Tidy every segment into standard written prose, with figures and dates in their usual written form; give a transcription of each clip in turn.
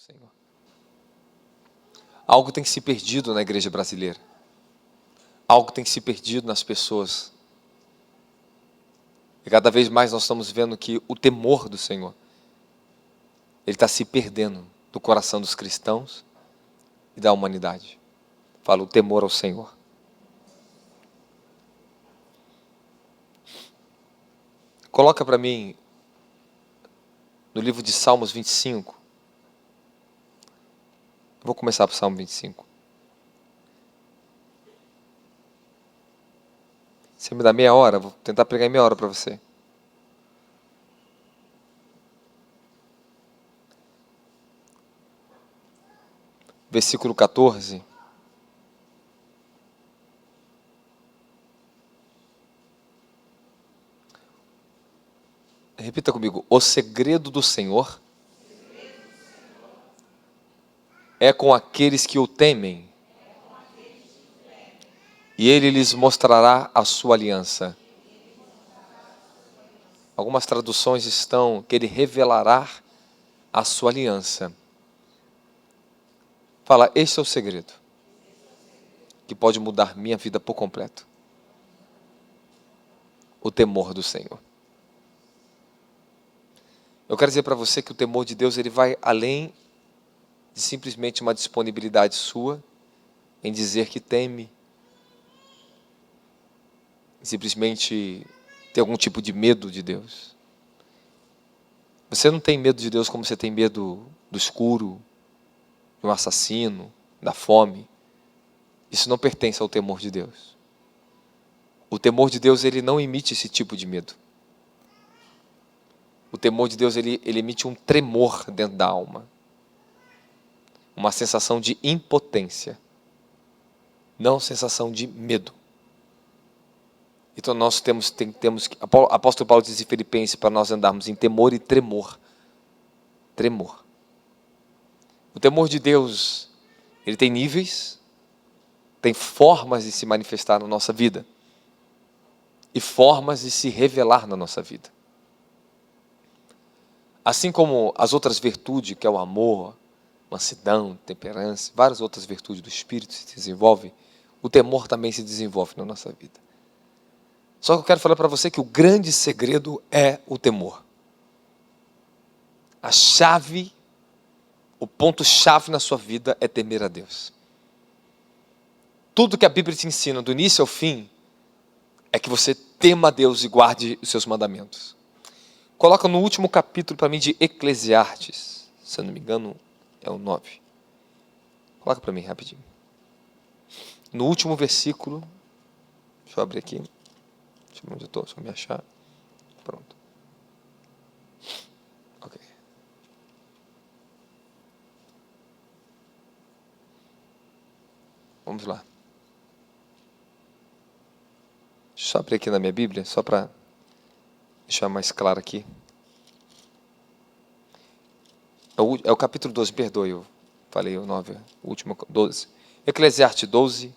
Senhor. Algo tem se perdido na igreja brasileira. Algo tem se perdido nas pessoas. E cada vez mais nós estamos vendo que o temor do Senhor, ele está se perdendo do coração dos cristãos e da humanidade. Fala o temor ao Senhor. Coloca para mim no livro de Salmos 25. Vou começar para o Salmo 25. Você me dá meia hora? Vou tentar pregar em meia hora para você. Versículo 14. Repita comigo. O segredo do Senhor é com aqueles que o temem, e Ele lhes mostrará a sua aliança. Algumas traduções estão que Ele revelará a sua aliança. Fala, esse é o segredo que pode mudar minha vida por completo. O temor do Senhor. Eu quero dizer para você que o temor de Deus, ele vai além de simplesmente uma disponibilidade sua em dizer que teme, simplesmente ter algum tipo de medo de Deus. Você não tem medo de Deus como você tem medo do escuro, de um assassino, da fome. Isso não pertence ao temor de Deus. O temor de Deus, ele não emite esse tipo de medo. O temor de Deus, ele emite um tremor dentro da alma. Uma sensação de impotência. Não sensação de medo. Então nós temos que... Apóstolo Paulo diz em Filipenses para nós andarmos em temor e tremor. Tremor. O temor de Deus, ele tem níveis, tem formas de se manifestar na nossa vida. E formas de se revelar na nossa vida. Assim como as outras virtudes, que é o amor, mansidão, temperança, várias outras virtudes do Espírito se desenvolvem, o temor também se desenvolve na nossa vida. Só que eu quero falar para você que o grande segredo é o temor. A chave, o ponto-chave na sua vida é temer a Deus. Tudo que a Bíblia te ensina, do início ao fim, é que você tema a Deus e guarde os seus mandamentos. Coloca no último capítulo para mim de Eclesiastes, se eu não me engano, é o 9. Coloca para mim rapidinho. No último versículo, deixa eu abrir aqui. Deixa eu ver onde eu estou, deixa eu me achar. Pronto. Ok. Vamos lá. Deixa eu só abrir aqui na minha Bíblia, só para deixar mais claro aqui. É o capítulo 12, perdoe, eu falei o 9, o último 12. Eclesiastes 12.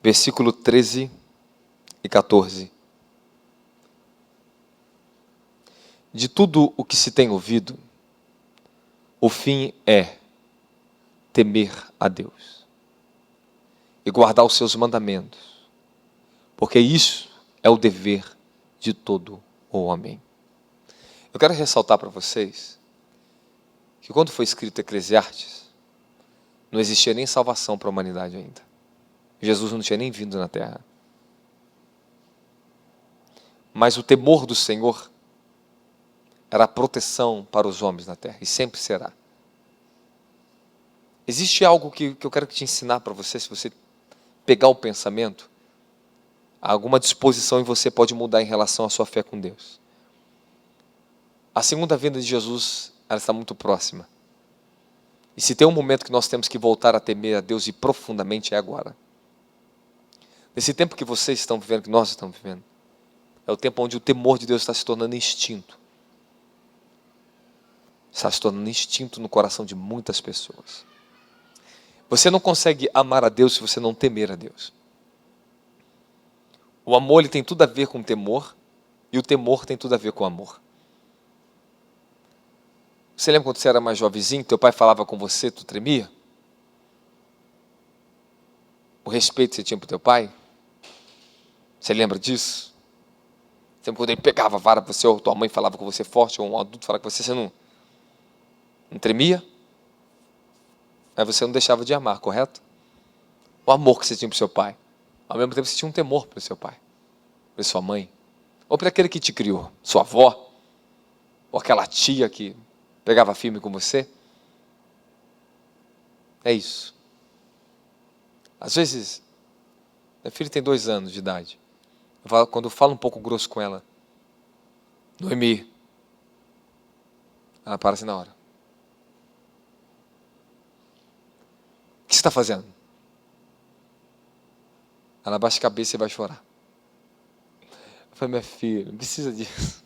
Versículo 13 e 14. De tudo o que se tem ouvido, o fim é temer a Deus e guardar os seus mandamentos, porque isso é o dever de todo o homem. Eu quero ressaltar para vocês que quando foi escrito Eclesiastes, não existia nem salvação para a humanidade ainda. Jesus não tinha nem vindo na terra. Mas o temor do Senhor era a proteção para os homens na terra, e sempre será. Existe algo que eu quero te ensinar para você, se você pegar o pensamento, alguma disposição em você pode mudar em relação à sua fé com Deus. A segunda vinda de Jesus, ela está muito próxima. E se tem um momento que nós temos que voltar a temer a Deus e profundamente, é agora. Nesse tempo que vocês estão vivendo, que nós estamos vivendo, é o tempo onde o temor de Deus está se tornando instinto. Está se tornando instinto no coração de muitas pessoas. Você não consegue amar a Deus se você não temer a Deus. O amor, ele tem tudo a ver com temor, E o temor tem tudo a ver com o amor. Você lembra quando você era mais jovenzinho, teu pai falava com você, tu tremia? O respeito que você tinha para o teu pai? Você lembra disso? Sempre quando ele pegava a vara para você, ou tua mãe falava com você forte, ou um adulto falava com você, você não tremia? Aí você não deixava de amar, correto? O amor que você tinha para o seu pai. Ao mesmo tempo você tinha um temor para o seu pai, para sua mãe, ou para aquele que te criou, sua avó, ou aquela tia que pegava firme com você. É isso. Às vezes, minha filha tem 2 anos de idade. Quando eu falo um pouco grosso com ela, Noemi, ela para assim na hora. O que você está fazendo? Ela abaixa a cabeça e vai chorar. Eu falei, minha filha, não precisa disso.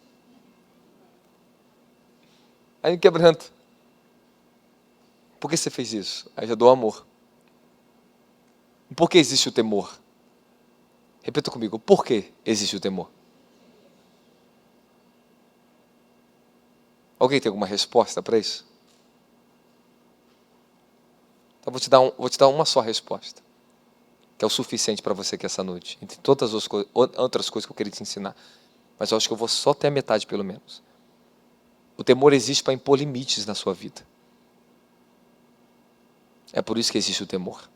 Aí me quebranto. Por que você fez isso? Aí já dou amor. Por que existe o temor? Repita comigo, por que existe o temor? Alguém tem alguma resposta para isso? Então vou te dar uma só resposta, que é o suficiente para você aqui essa noite, entre todas as outras coisas que eu queria te ensinar. Mas eu acho que eu vou só até a metade, pelo menos. O temor existe para impor limites na sua vida. É por isso que existe o temor.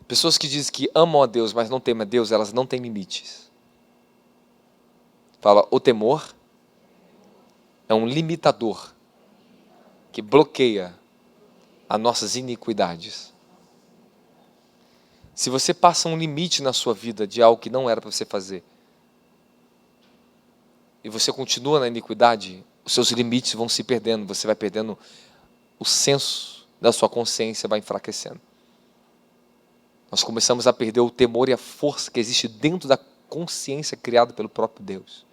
Pessoas que dizem que amam a Deus, mas não temem a Deus, elas não têm limites. Fala, o temor é um limitador que bloqueia as nossas iniquidades. Se você passa um limite na sua vida de algo que não era para você fazer, e você continua na iniquidade, os seus limites vão se perdendo, você vai perdendo o senso da sua consciência, vai enfraquecendo. Nós começamos a perder o temor e a força que existe dentro da consciência criada pelo próprio Deus.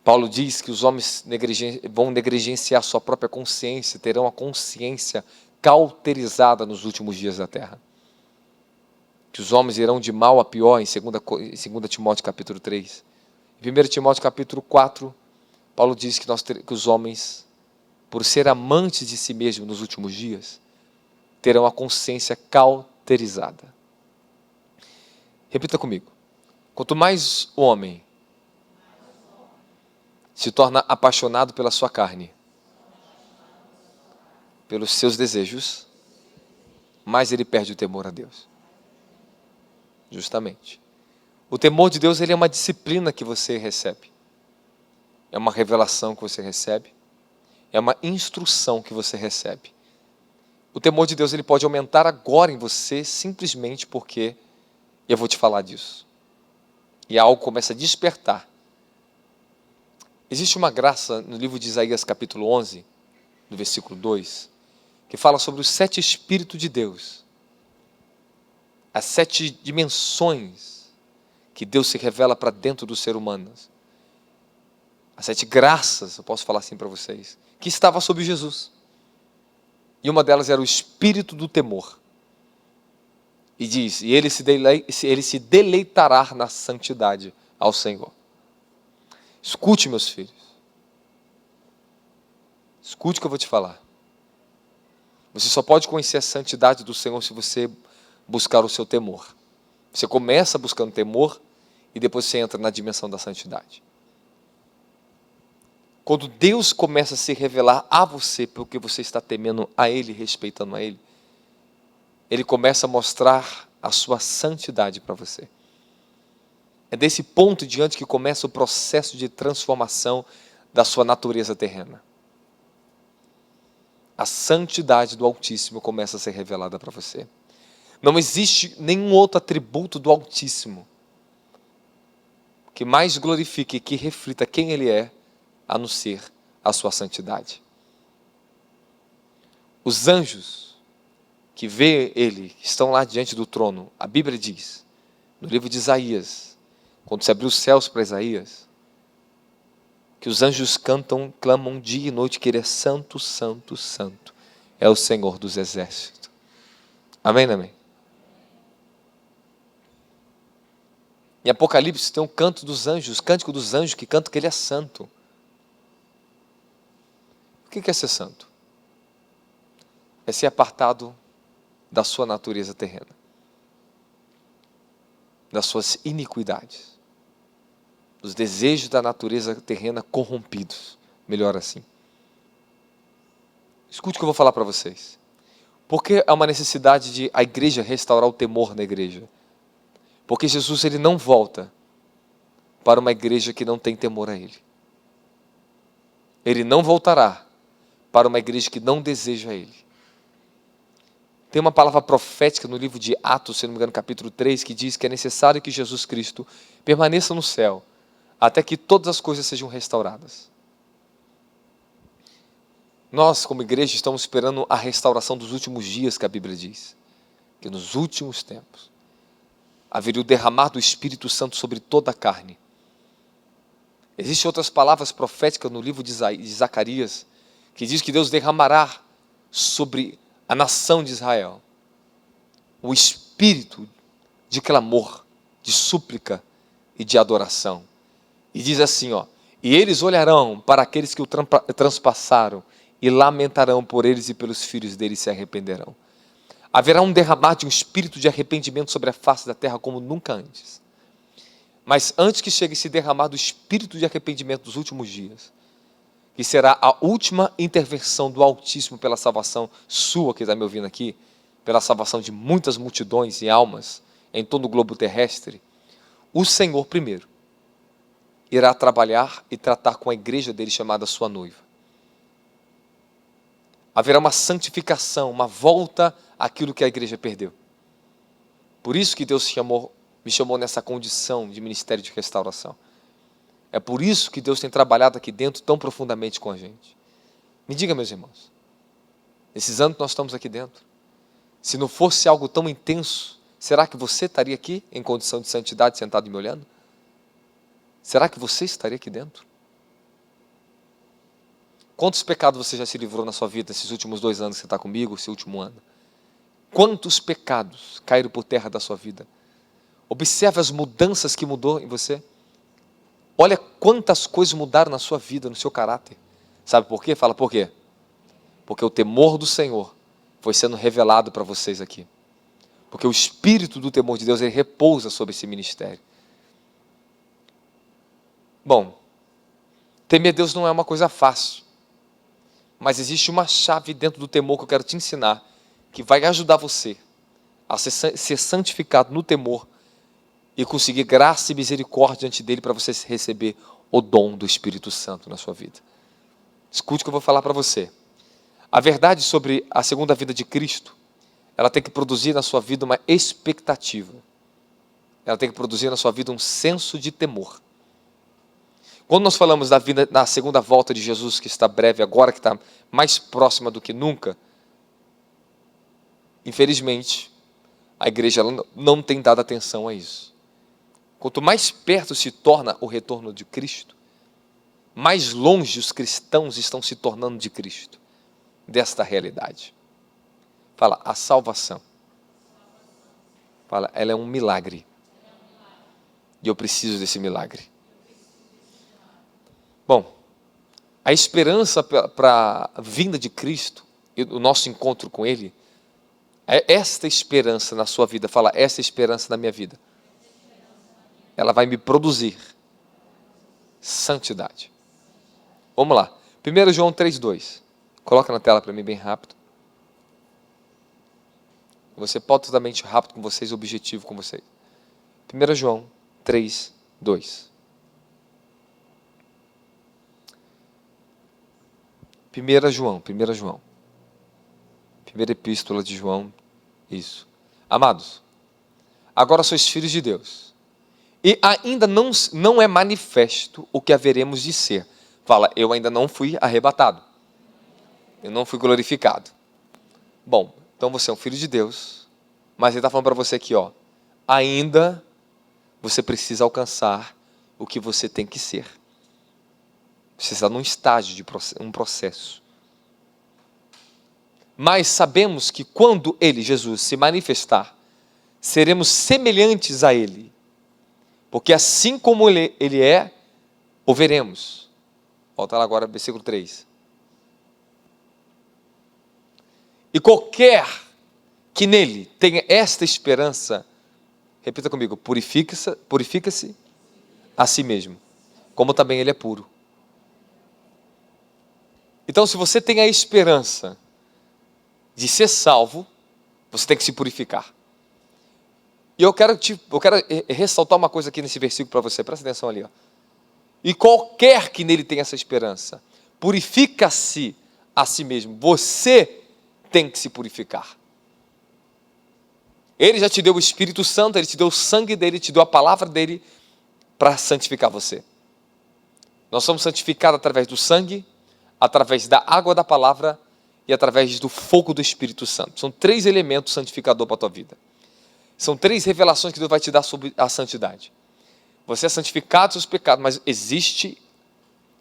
Paulo diz que os homens vão negligenciar sua própria consciência, terão a consciência cauterizada nos últimos dias da terra. Que os homens irão de mal a pior, em 2 Timóteo capítulo 3. Em 1 Timóteo capítulo 4, Paulo diz que os homens, por ser amantes de si mesmos nos últimos dias, terão a consciência cauterizada. Repita comigo. Quanto mais o homem se torna apaixonado pela sua carne, pelos seus desejos, mais ele perde o temor a Deus. Justamente. O temor de Deus, ele é uma disciplina que você recebe. É uma revelação que você recebe. É uma instrução que você recebe. O temor de Deus, ele pode aumentar agora em você simplesmente porque eu vou te falar disso. E algo começa a despertar. Existe uma graça no livro de Isaías capítulo 11, no versículo 2, que fala sobre os 7 Espíritos de Deus. As 7 dimensões que Deus se revela para dentro do ser humano. As 7 graças, eu posso falar assim para vocês, que estava sobre Jesus. E uma delas era o espírito do temor. E diz, e ele se deleitará na santidade ao Senhor. Escute, meus filhos. Escute o que eu vou te falar. Você só pode conhecer a santidade do Senhor se você buscar o seu temor. Você começa buscando temor e depois você entra na dimensão da santidade. Quando Deus começa a se revelar a você porque você está temendo a Ele, respeitando a Ele, Ele começa a mostrar a sua santidade para você. É desse ponto em diante que começa o processo de transformação da sua natureza terrena. A santidade do Altíssimo começa a ser revelada para você. Não existe nenhum outro atributo do Altíssimo que mais glorifique, que reflita quem Ele é, a não ser a sua santidade. Os anjos que vê Ele, estão lá diante do trono. A Bíblia diz, no livro de Isaías, quando se abriu os céus para Isaías, que os anjos clamam dia e noite que Ele é santo, santo, santo. É o Senhor dos exércitos. Amém, amém? Em Apocalipse tem o canto dos anjos, o cântico dos anjos que canta que ele é santo. O que é ser santo? É ser apartado da sua natureza terrena, das suas iniquidades, dos desejos da natureza terrena corrompidos. Melhor assim. Escute o que eu vou falar para vocês. Por que há uma necessidade de a igreja restaurar o temor na igreja? Porque Jesus ele não volta para uma igreja que não tem temor a Ele. Ele não voltará para uma igreja que não deseja Ele. Tem uma palavra profética no livro de Atos, se não me engano, capítulo 3, que diz que é necessário que Jesus Cristo permaneça no céu, até que todas as coisas sejam restauradas. Nós, como igreja, estamos esperando a restauração dos últimos dias, que a Bíblia diz. Que nos últimos tempos haveria o derramar do Espírito Santo sobre toda a carne. Existem outras palavras proféticas no livro de Zacarias, que diz que Deus derramará sobre a nação de Israel o espírito de clamor, de súplica e de adoração. E diz assim, e eles olharão para aqueles que o transpassaram e lamentarão por eles e pelos filhos deles se arrependerão. Haverá um derramar de um espírito de arrependimento sobre a face da terra como nunca antes. Mas antes que chegue esse derramar do espírito de arrependimento dos últimos dias, que será a última intervenção do Altíssimo pela salvação sua, que está me ouvindo aqui, pela salvação de muitas multidões e almas em todo o globo terrestre, o Senhor primeiro irá trabalhar e tratar com a igreja dele chamada sua noiva. Haverá uma santificação, uma volta àquilo que a igreja perdeu. Por isso que Deus me chamou nessa condição de ministério de restauração. É por isso que Deus tem trabalhado aqui dentro tão profundamente com a gente. Me diga, meus irmãos, esses anos que nós estamos aqui dentro, se não fosse algo tão intenso, será que você estaria aqui em condição de santidade sentado e me olhando? Será que você estaria aqui dentro? Quantos pecados você já se livrou na sua vida esses últimos 2 anos que você está comigo, esse último ano? Quantos pecados caíram por terra da sua vida? Observe as mudanças que mudou em você. Olha quantas coisas mudaram na sua vida, no seu caráter. Sabe por quê? Fala por quê? Porque o temor do Senhor foi sendo revelado para vocês aqui. Porque o espírito do temor de Deus, ele repousa sobre esse ministério. Bom, temer Deus não é uma coisa fácil. Mas existe uma chave dentro do temor que eu quero te ensinar, que vai ajudar você a ser santificado no temor e conseguir graça e misericórdia diante dele para você receber o dom do Espírito Santo na sua vida. Escute o que eu vou falar para você. A verdade sobre a segunda vinda de Cristo, ela tem que produzir na sua vida uma expectativa. Ela tem que produzir na sua vida um senso de temor. Quando nós falamos da vinda, na segunda volta de Jesus, que está breve agora, que está mais próxima do que nunca, infelizmente, a igreja ela não tem dado atenção a isso. Quanto mais perto se torna o retorno de Cristo, mais longe os cristãos estão se tornando de Cristo, desta realidade. Fala, a salvação. Fala, ela é um milagre. E eu preciso desse milagre. Bom, a esperança para a vinda de Cristo, e o nosso encontro com Ele, é esta esperança na sua vida. Fala, essa esperança na minha vida. Ela vai me produzir santidade. Vamos lá. 1 João 3,2. Coloca na tela para mim bem rápido. Você pode totalmente rápido com vocês, objetivo com vocês. 1 João 3,2. 1 João. Primeira epístola de João. Isso. Amados, agora sois filhos de Deus. E ainda não é manifesto o que haveremos de ser. Fala, eu ainda não fui arrebatado. Eu não fui glorificado. Bom, então você é um filho de Deus. Mas ele está falando para você aqui, ainda você precisa alcançar o que você tem que ser. Você está num estágio de um processo. Mas sabemos que quando Ele, Jesus, se manifestar, seremos semelhantes a Ele, Porque assim como ele é, o veremos. Volta lá agora, versículo 3. E qualquer que nele tenha esta esperança, repita comigo, purifica-se a si mesmo, como também ele é puro. Então, se você tem a esperança de ser salvo, você tem que se purificar. E eu quero ressaltar uma coisa aqui nesse versículo para você, presta atenção ali. Ó. E qualquer que nele tenha essa esperança, purifica-se a si mesmo. Você tem que se purificar. Ele já te deu o Espírito Santo, ele te deu o sangue dele, te deu a palavra dele para santificar você. Nós somos santificados através do sangue, através da água da palavra e através do fogo do Espírito Santo. São 3 elementos santificadores para a tua vida. São 3 revelações que Deus vai te dar sobre a santidade. Você é santificado dos seus pecados, mas existe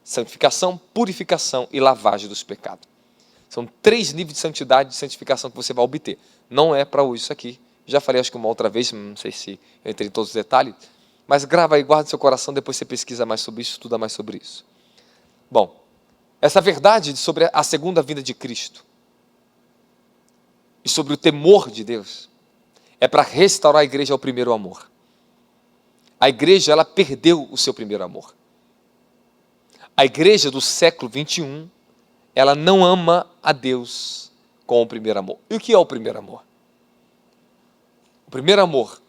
santificação, purificação e lavagem dos pecados. São 3 níveis de santidade e de santificação que você vai obter. Não é para hoje isso aqui. Já falei acho que uma outra vez, não sei se eu entrei em todos os detalhes, mas grava aí, guarda no seu coração, depois você pesquisa mais sobre isso, estuda mais sobre isso. Bom, essa verdade sobre a segunda vinda de Cristo e sobre o temor de Deus é para restaurar a igreja ao primeiro amor. A igreja, ela perdeu o seu primeiro amor. A igreja do século 21, ela não ama a Deus com o primeiro amor. E o que é o primeiro amor? O primeiro amor,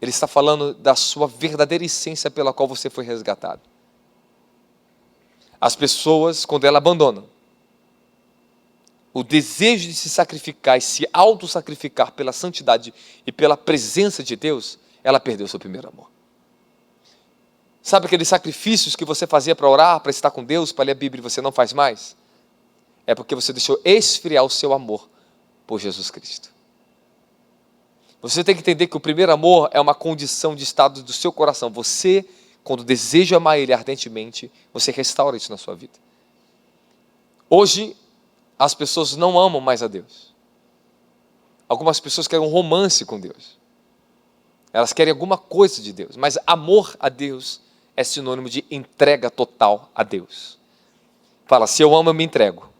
ele está falando da sua verdadeira essência pela qual você foi resgatado. As pessoas, quando elas abandonam o desejo de se sacrificar e se auto-sacrificar pela santidade e pela presença de Deus, ela perdeu o seu primeiro amor. Sabe aqueles sacrifícios que você fazia para orar, para estar com Deus, para ler a Bíblia e você não faz mais? É porque você deixou esfriar o seu amor por Jesus Cristo. Você tem que entender que o primeiro amor é uma condição de estado do seu coração. Você, quando deseja amar Ele ardentemente, você restaura isso na sua vida. Hoje, as pessoas não amam mais a Deus. Algumas pessoas querem um romance com Deus. Elas querem alguma coisa de Deus. Mas amor a Deus é sinônimo de entrega total a Deus. Fala, se eu amo, eu me entrego.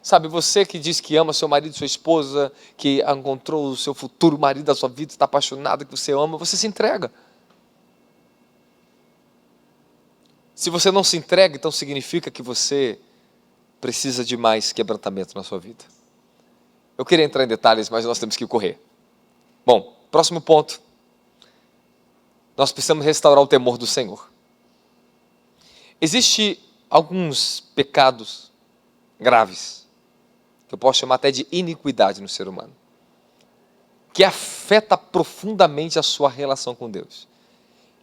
Sabe, você que diz que ama seu marido, sua esposa, que encontrou o seu futuro marido da sua vida, está apaixonado, que você ama, você se entrega. Se você não se entrega, então significa que você precisa de mais quebrantamento na sua vida. Eu queria entrar em detalhes, mas nós temos que correr. Bom, próximo ponto. Nós precisamos restaurar o temor do Senhor. Existem alguns pecados graves, que eu posso chamar até de iniquidade no ser humano, que afeta profundamente a sua relação com Deus.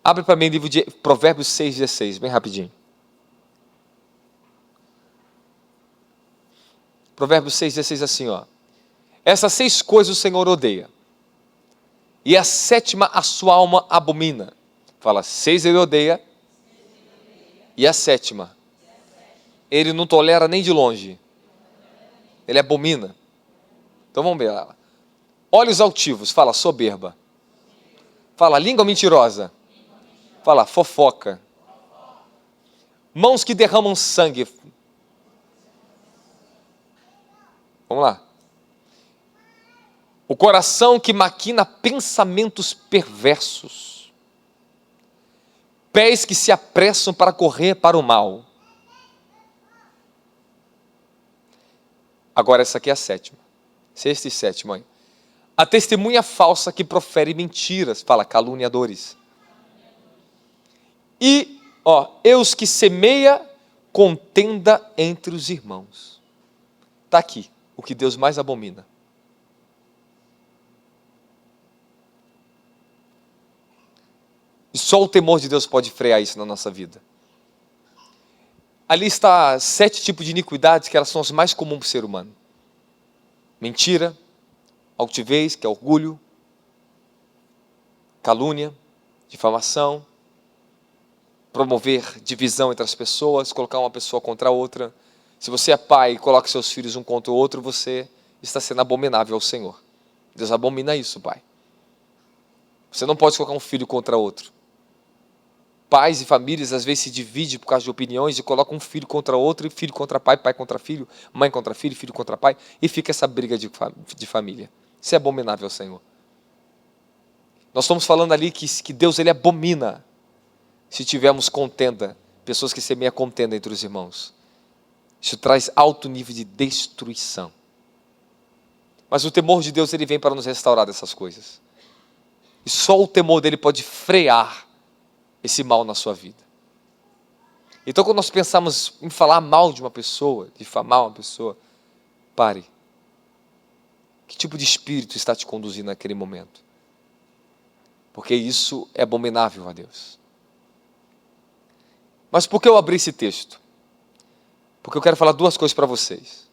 Abre para mim o livro de Provérbios 6,16, bem rapidinho. Provérbios 6,16 assim, ó. Essas 6 coisas o Senhor odeia, e a 7ª a sua alma abomina. Fala, 6 ele odeia, e a 7ª ele não tolera nem de longe. Ele abomina. Então vamos ver lá. Olhos altivos, fala soberba. Fala língua mentirosa. Fala fofoca. Mãos que derramam sangue. Vamos lá. O coração que maquina pensamentos perversos. Pés que se apressam para correr para o mal. Agora essa aqui é a 7ª. 6ª e 7ª. A testemunha falsa que profere mentiras. Fala, caluniadores. E, eus que semeia contenda entre os irmãos. Está aqui, o que Deus mais abomina. E só o temor de Deus pode frear isso na nossa vida. Ali está 7 tipos de iniquidades que elas são as mais comuns para o ser humano. Mentira, altivez, que é orgulho, calúnia, difamação, promover divisão entre as pessoas, colocar uma pessoa contra a outra. Se você é pai e coloca seus filhos um contra o outro, você está sendo abominável ao Senhor. Deus abomina isso, pai. Você não pode colocar um filho contra outro. Pais e famílias às vezes se dividem por causa de opiniões e colocam um filho contra outro, e filho contra pai, pai contra filho, mãe contra filho, filho contra pai, e fica essa briga de família. Isso é abominável ao Senhor. Nós estamos falando ali que Deus ele abomina se tivermos contenda, pessoas que semeiam contenda entre os irmãos. Isso traz alto nível de destruição. Mas o temor de Deus ele vem para nos restaurar dessas coisas. E só o temor dele pode frear esse mal na sua vida. Então quando nós pensamos em falar mal de uma pessoa, difamar uma pessoa, pare. Que tipo de espírito está te conduzindo naquele momento? Porque isso é abominável a Deus. Mas por que eu abri esse texto? Porque eu quero falar duas coisas para vocês.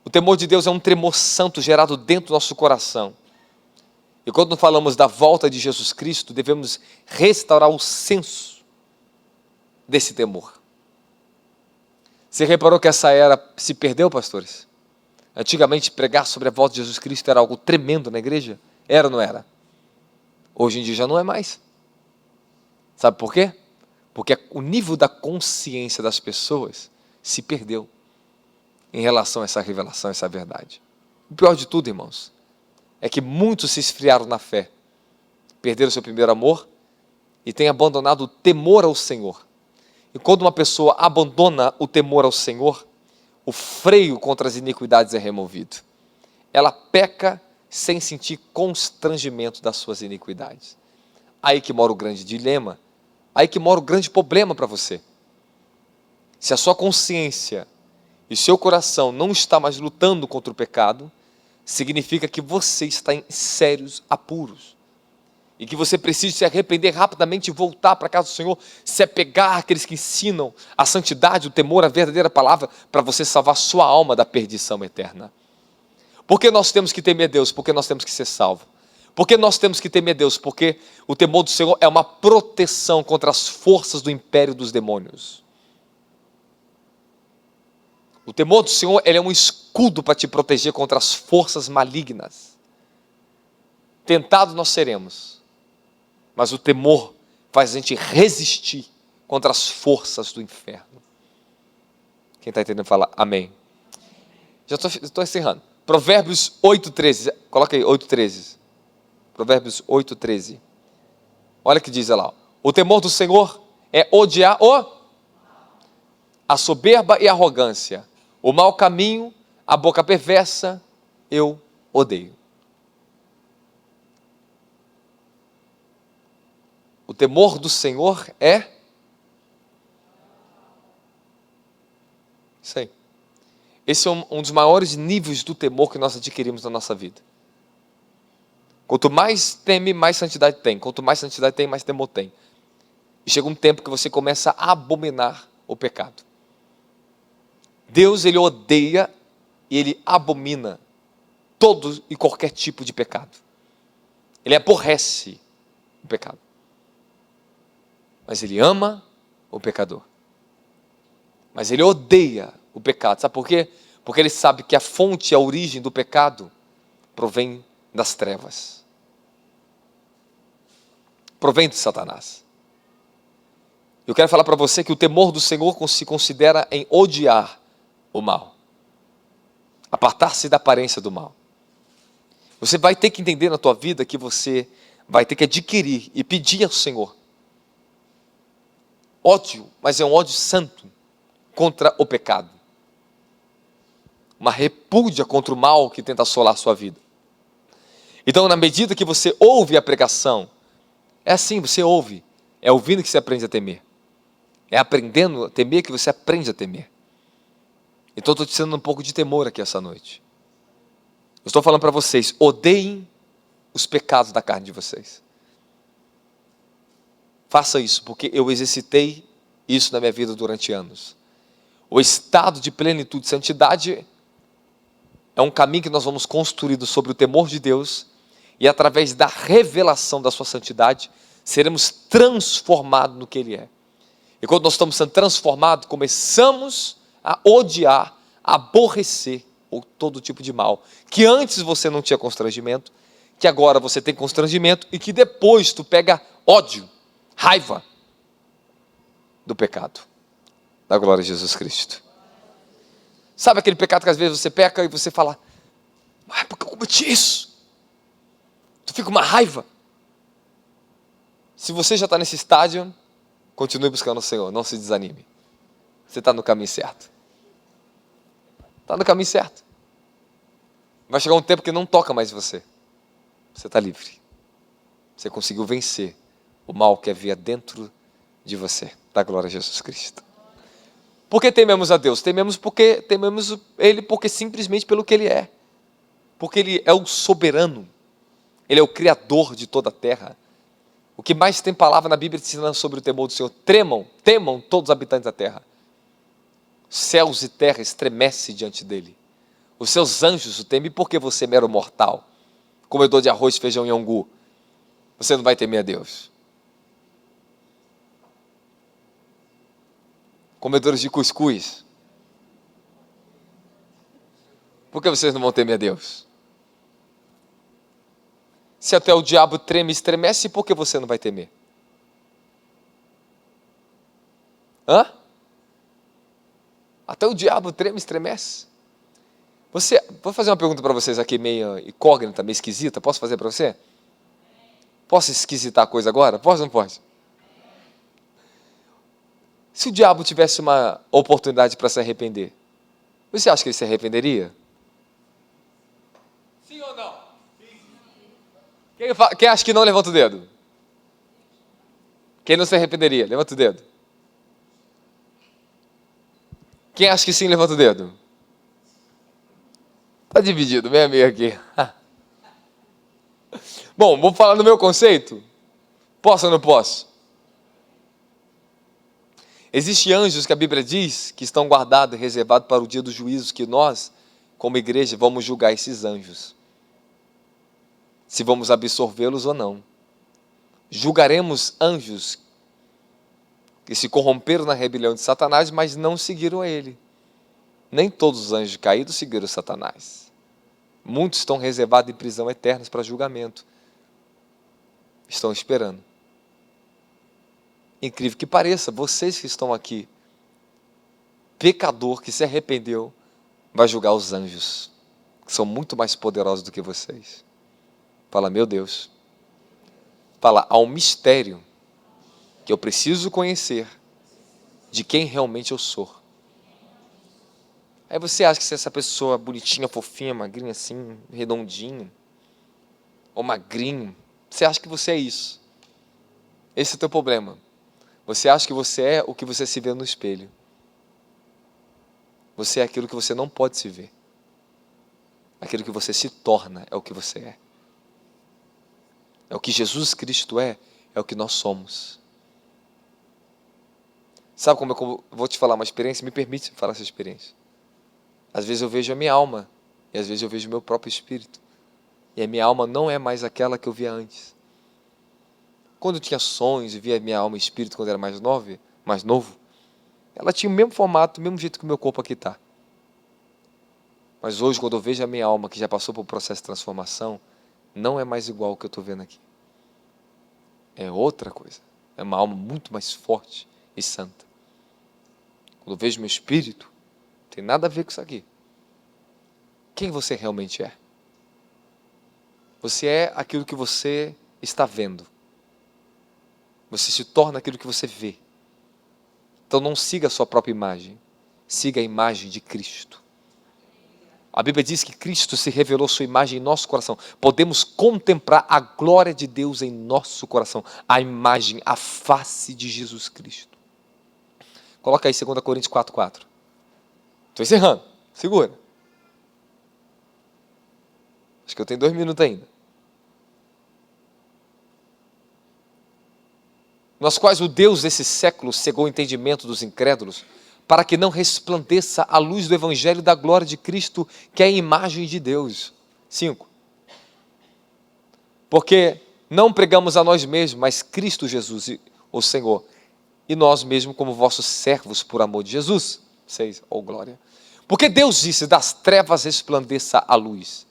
O temor de Deus é um tremor santo gerado dentro do nosso coração. E quando falamos da volta de Jesus Cristo, devemos restaurar o senso desse temor. Você reparou que essa era se perdeu, pastores? Antigamente pregar sobre a volta de Jesus Cristo era algo tremendo na igreja? Era ou não era? Hoje em dia já não é mais. Sabe por quê? Porque o nível da consciência das pessoas se perdeu em relação a essa revelação, essa verdade. O pior de tudo, irmãos, é que muitos se esfriaram na fé, perderam seu primeiro amor e têm abandonado o temor ao Senhor. E quando uma pessoa abandona o temor ao Senhor, o freio contra as iniquidades é removido. Ela peca sem sentir constrangimento das suas iniquidades. Aí que mora o grande dilema, aí que mora o grande problema para você. Se a sua consciência e seu coração não está mais lutando contra o pecado, significa que você está em sérios apuros. E que você precisa se arrepender rapidamente e voltar para a casa do Senhor, se apegar àqueles que ensinam a santidade, o temor, a verdadeira palavra, para você salvar sua alma da perdição eterna. Por que nós temos que temer Deus? Porque nós temos que ser salvos. Por que nós temos que temer Deus? Porque o temor do Senhor é uma proteção contra as forças do império dos demônios. O temor do Senhor ele é um escudo para te proteger contra as forças malignas. Tentados nós seremos, mas o temor faz a gente resistir contra as forças do inferno. Quem está entendendo fala amém. Já estou encerrando. Provérbios 8,13. Coloca aí, 8,13. Provérbios 8,13. Olha o que diz lá. O temor do Senhor é odiar a soberba e a arrogância. O mau caminho, a boca perversa, eu odeio. O temor do Senhor é isso aí. Esse é um dos maiores níveis do temor que nós adquirimos na nossa vida. Quanto mais teme, mais santidade tem. Quanto mais santidade tem, mais temor tem. E chega um tempo que você começa a abominar o pecado. Deus, ele odeia e ele abomina todo e qualquer tipo de pecado. Ele aborrece o pecado. Mas ele ama o pecador. Mas ele odeia o pecado. Sabe por quê? Porque ele sabe que a fonte, a origem do pecado provém das trevas. Provém de Satanás. Eu quero falar para você que o temor do Senhor se considera em odiar o mal. Apartar-se da aparência do mal. Você vai ter que entender na tua vida que você vai ter que adquirir e pedir ao Senhor ódio, mas é um ódio santo contra o pecado. Uma repúdia contra o mal que tenta assolar a sua vida. Então, na medida que você ouve a pregação, é assim, você ouve. É ouvindo que você aprende a temer. É aprendendo a temer que você aprende a temer. Então, eu estou te ensinando um pouco de temor aqui essa noite. Eu estou falando para vocês, odeiem os pecados da carne de vocês. Faça isso, porque eu exercitei isso na minha vida durante anos. O estado de plenitude de santidade é um caminho que nós vamos construindo sobre o temor de Deus e através da revelação da sua santidade, seremos transformados no que Ele é. E quando nós estamos sendo transformados, começamos a odiar, a aborrecer ou todo tipo de mal, que antes você não tinha constrangimento, que agora você tem constrangimento e que depois tu pega ódio, raiva do pecado, da glória de Jesus Cristo. Sabe aquele pecado que às vezes você peca e você fala, mas por que eu cometi isso? Tu fica uma raiva. Se você já está nesse estágio, continue buscando o Senhor, não se desanime. Você está no caminho certo. Está no caminho certo. Vai chegar um tempo que não toca mais você. Você está livre. Você conseguiu vencer o mal que havia dentro de você, da glória de Jesus Cristo. Por que tememos a Deus? Tememos Ele porque simplesmente pelo que Ele é. Porque Ele é o soberano. Ele é o Criador de toda a terra. O que mais tem palavra na Bíblia ensinando sobre o temor do Senhor? Temam todos os habitantes da terra. Céus e terra estremecem diante dEle. Os seus anjos o temem porque você é mero mortal. Comedor de arroz, feijão e angu. Você não vai temer a Deus. Comedores de cuscuz. Por que vocês não vão temer a Deus? Se até o diabo treme e estremece, por que você não vai temer? Hã? Até o diabo treme e estremece. Vou fazer uma pergunta para vocês aqui, meio incógnita, meio esquisita. Posso fazer para você? Posso esquisitar a coisa agora? Posso ou não pode? Se o diabo tivesse uma oportunidade para se arrepender, você acha que ele se arrependeria? Sim ou não? Quem acha que não, levanta o dedo. Quem não se arrependeria? Levanta o dedo. Quem acha que sim, levanta o dedo. Está dividido, meio a meio aqui. Bom, vou falar no meu conceito. Posso ou não posso? Existem anjos que a Bíblia diz que estão guardados e reservados para o dia do juízo, que nós, como igreja, vamos julgar esses anjos. Se vamos absorvê-los ou não. Julgaremos anjos que se corromperam na rebelião de Satanás, mas não seguiram a ele. Nem todos os anjos caídos seguiram Satanás. Muitos estão reservados em prisão eterna para julgamento. Estão esperando. Incrível que pareça, vocês que estão aqui, pecador que se arrependeu, vai julgar os anjos, que são muito mais poderosos do que vocês. Fala, meu Deus. Fala, há um mistério que eu preciso conhecer de quem realmente eu sou. Aí você acha que se essa pessoa bonitinha, fofinha, magrinha assim, redondinho, ou magrinho, você acha que você é isso. Esse é o teu problema. Você acha que você é o que você se vê no espelho. Você é aquilo que você não pode se ver. Aquilo que você se torna é o que você é. É o que Jesus Cristo é o que nós somos. Sabe como eu vou te falar uma experiência? Me permite falar essa experiência. Às vezes eu vejo a minha alma, e às vezes eu vejo o meu próprio espírito. E a minha alma não é mais aquela que eu via antes. Quando eu tinha sonhos e via a minha alma e espírito quando eu era mais novo, ela tinha o mesmo formato, o mesmo jeito que o meu corpo aqui está. Mas hoje, quando eu vejo a minha alma, que já passou por um processo de transformação, não é mais igual ao que eu estou vendo aqui. É outra coisa. É uma alma muito mais forte e santa. Quando eu vejo meu espírito, não tem nada a ver com isso aqui. Quem você realmente é? Você é aquilo que você está vendo. Você se torna aquilo que você vê. Então não siga a sua própria imagem. Siga a imagem de Cristo. A Bíblia diz que Cristo se revelou sua imagem em nosso coração. Podemos contemplar a glória de Deus em nosso coração. A imagem, a face de Jesus Cristo. Coloca aí 2 Coríntios 4:4. Estou encerrando. Segura. Acho que eu tenho 2 minutos ainda. Nas quais o Deus desse século cegou o entendimento dos incrédulos, para que não resplandeça a luz do Evangelho da glória de Cristo, que é a imagem de Deus. 5. Porque não pregamos a nós mesmos, mas Cristo Jesus, o Senhor, e nós mesmos como vossos servos por amor de Jesus. 6. Oh glória! Porque Deus disse, das trevas resplandeça a luz.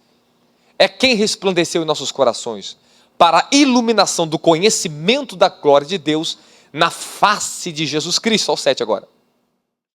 é quem resplandeceu em nossos corações para a iluminação do conhecimento da glória de Deus na face de Jesus Cristo. Olha o 7 agora.